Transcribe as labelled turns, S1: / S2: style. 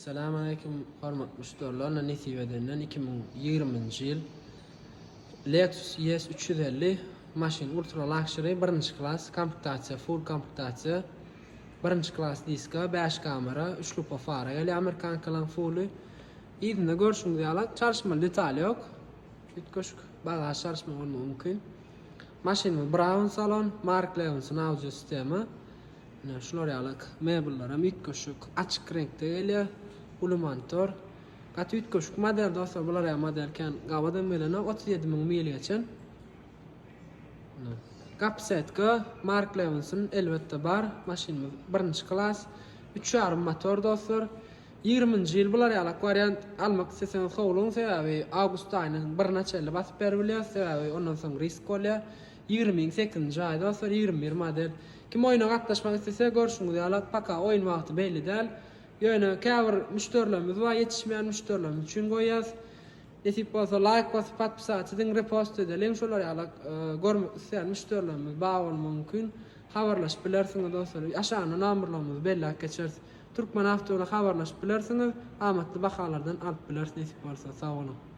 S1: Assalamu alaykum hormatly müşteriler. Nesip edenden 2020 yıl Lexus ES 350 maşin ultra luxury 1. klass komplektatsiya, full komplektatsiya 1. klass diska, 5 kamera, 3 lupa fara, eli Amerikan kalan fully. İdinde görüşüngüz ýaly çalışmaly detali yok. Bitkoşuk bagaj çalışma mümkin. Maşin brown salon, Mark Levinson audio sistemi. Şular ýalyk mebellara mitkoşuk açyk renkde gelýär. Ulu montor. Gat ütköşük model dostlar, bular ya modelken gabadan belene 37.000 mil geçen. Kapsetka Mark Levinson elbette bar. Maşinimiz 1. klass 3.5 motor dostlar. 20. yıl bular ýalyk variant almak isteseniz howluň sebäbi awgust aýynyň 1-nji basyp berilýär, sebäbi ondan soň risk bolýar. 28-nji aýda dostlar 21 model. Kim oýuna gatnaşmak istese görüşüňiz ýaly paka oýun wagty belli däl. Ýöne käbir müşterilerimiz we ýetişmeýän müşterilerimiz üçin goýýas. Nesip bolsa like basyp patpysatsyň repost edelim. Şolar ýaly görmek isleýän müşterilerimiz baý bolmagy mümkin. Habarlaşyp bilersiňiz dostlar. Aşaňa nomerlerimiz belli geçer. Türkmen Avto'yla habarlaşyp bilersiňiz. Amatly bahalardan alyp bilersiňiz. Nesip bolsa sag bolun.